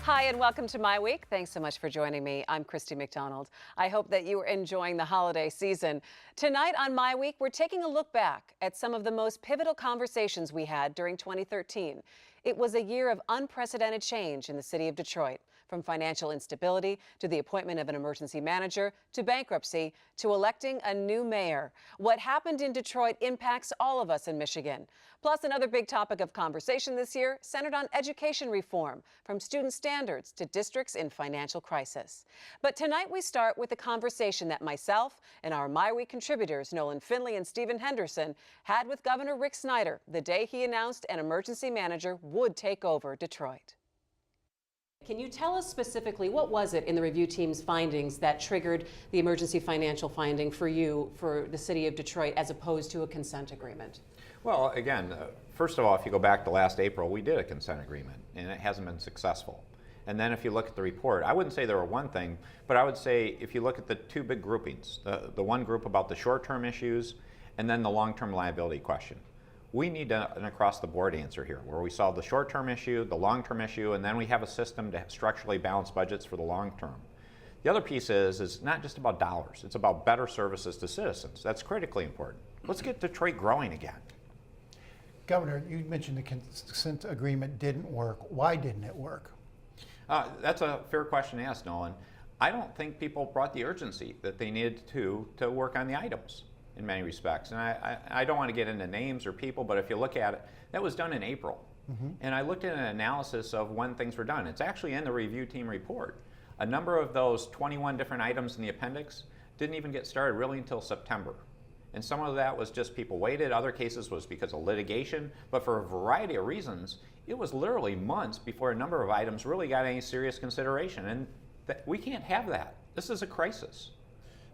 Hi, and welcome to MiWeek. Thanks so much for joining me. I'm Christy McDonald. I hope that you are enjoying the holiday season. Tonight on MiWeek, we're taking a look back at some of the most pivotal conversations we had during 2013. It was a year of unprecedented change in the city of Detroit, from financial instability to the appointment of an emergency manager to bankruptcy to electing a new mayor. What happened in Detroit impacts all of us in Michigan. Plus, another big topic of conversation this year centered on education reform, from student standards to districts in financial crisis. But tonight we start with a conversation that myself and our MiWeek contributors, Nolan Finley and Stephen Henderson, had with Governor Rick Snyder the day he announced an emergency manager would take over Detroit. Can you tell us specifically what was it in the review team's findings that triggered the emergency financial finding for you for the city of Detroit as opposed to a consent agreement? Well, again, first of all, if you go back to last April, we did a consent agreement and it hasn't been successful. And then if you look at the report, I wouldn't say there were one thing, but I would say if you look at the two big groupings, the one group about the short-term issues and then the long-term liability question. We need an across-the-board answer here, where we solve the short-term issue, the long-term issue, and then we have a system to structurally balance budgets for the long term. The other piece is not just about dollars, it's about better services to citizens. That's critically important. Let's get Detroit growing again. Governor, you mentioned the consent agreement didn't work. Why didn't it work? That's a fair question to ask, Nolan. I don't think people brought the urgency that they needed to work on the items in many respects. And I don't want to get into names or people, but if you look at it, that was done in April. And I looked at an analysis of when things were done. It's actually in the review team report. A number of those 21 different items in the appendix didn't even get started really until September. And some of that was just people waited, other cases was because of litigation, but for a variety of reasons, it was literally months before a number of items really got any serious consideration. And we can't have that. This is a crisis.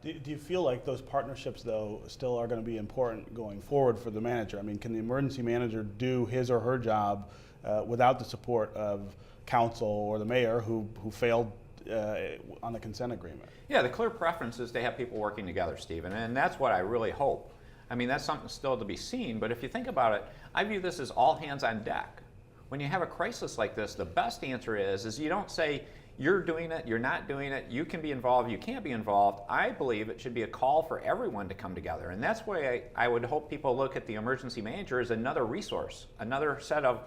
Do you feel like those partnerships, though, still are going to be important going forward for the manager? I mean, can the emergency manager do his or her job without the support of council or the mayor who failed on the consent agreement? Yeah, the clear preference is to have people working together, Stephen, and that's what I really hope. I mean, that's something still to be seen, but if you think about it, I view this as all hands on deck. When you have a crisis like this, the best answer is you don't say, you're doing it, you're not doing it, you can be involved, you can't be involved. I believe it should be a call for everyone to come together. And that's why I would hope people look at the emergency manager as another resource, another set of,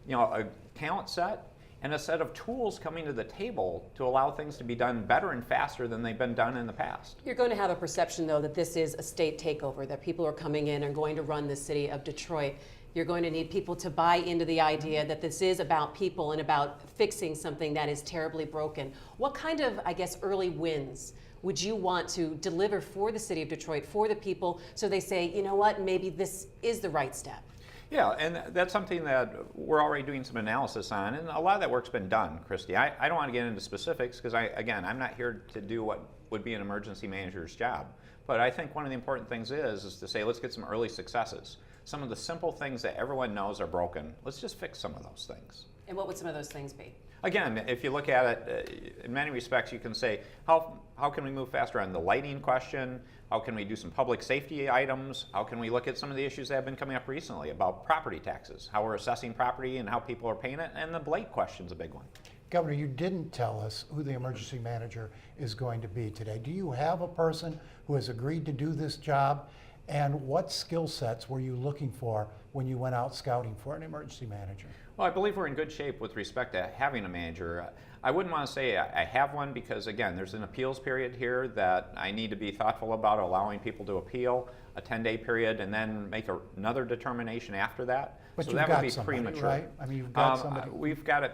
a talent set and a set of tools coming to the table to allow things to be done better and faster than they've been done in the past. You're going to have a perception, though, that this is a state takeover, that people are coming in and going to run the city of Detroit. You're going to need people to buy into the idea that this is about people and about fixing something that is terribly broken. What kind of, early wins would you want to deliver for the city of Detroit, for the people, so they say, you know what, maybe this is the right step? Yeah, and that's something that we're already doing some analysis on, and a lot of that work's been done, Christy. I don't want to get into specifics because, I'm not here to do what would be an emergency manager's job. But I think one of the important things is to say, let's get some early successes. Some of the simple things that everyone knows are broken, let's just fix some of those things. And what would some of those things be? Again, if you look at it, in many respects, you can say, how can we move faster on the lighting question? How can we do some public safety items? How can we look at some of the issues that have been coming up recently about property taxes, how we're assessing property and how people are paying it? And the blight question's a big one. Governor, you didn't tell us who the emergency manager is going to be today. Do you have a person who has agreed to do this job? And what skill sets were you looking for when you went out scouting for an emergency manager? Well, I believe we're in good shape with respect to having a manager. I wouldn't want to say I have one because, again, there's an appeals period here that I need to be thoughtful about, allowing people to appeal, a 10-day period, and then make another determination after that. But so you've that got would be somebody, premature. right? I mean, you've got somebody. We've got it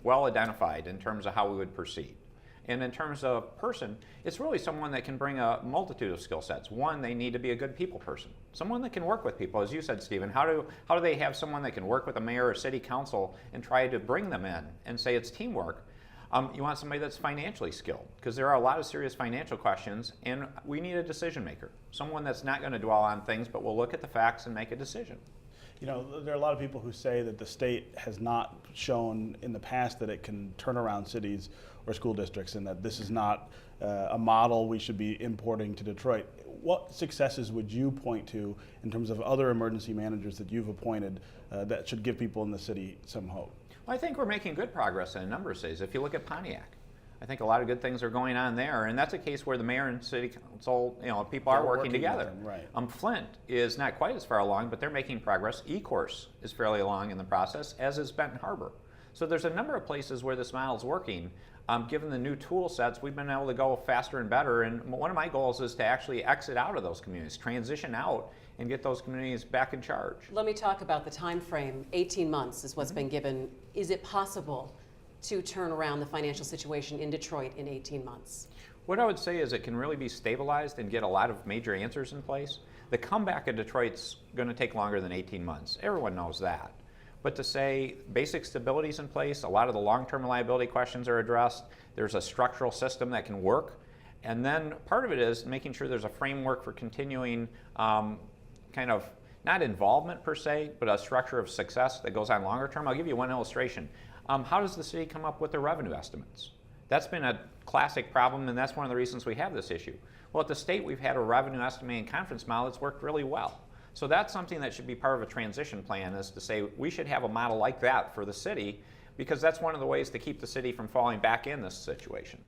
well identified in terms of how we would proceed. And in terms of person, it's really someone that can bring a multitude of skill sets. One, they need to be a good people person. Someone that can work with people. As you said, Stephen, how do they have someone that can work with a mayor or city council and try to bring them in and say it's teamwork? You want somebody that's financially skilled, because there are a lot of serious financial questions, and we need a decision maker. Someone that's not going to dwell on things, but will look at the facts and make a decision. There are a lot of people who say that the state has not shown in the past that it can turn around cities or school districts, and that this is not a model we should be importing to Detroit. What successes would you point to in terms of other emergency managers that you've appointed that should give people in the city some hope? I think we're making good progress in a number of cities. If you look at Pontiac, I think a lot of good things are going on there, and that's a case where the mayor and city council, people are They're working working together. with them, right. Flint is not quite as far along, but they're making progress. Ecourse is fairly along in the process, as is Benton Harbor. So there's a number of places where this model is working. Given the new tool sets, we've been able to go faster and better, and one of my goals is to actually exit out of those communities, transition out, and get those communities back in charge. Let me talk about the time frame. 18 months is what's been given. Is it possible to turn around the financial situation in Detroit in 18 months? What I would say is it can really be stabilized and get a lot of major answers in place. The comeback of Detroit's going to take longer than 18 months. Everyone knows that. But to say basic stability is in place, a lot of the long-term reliability questions are addressed, there's a structural system that can work, and then part of it is making sure there's a framework for continuing kind of not involvement per se, but a structure of success that goes on longer term. I'll give you one illustration. How does the city come up with their revenue estimates? That's been a classic problem, and that's one of the reasons we have this issue. Well, at the state, we've had a revenue estimating conference model that's worked really well. So that's something that should be part of a transition plan, is to say we should have a model like that for the city, because that's one of the ways to keep the city from falling back in this situation.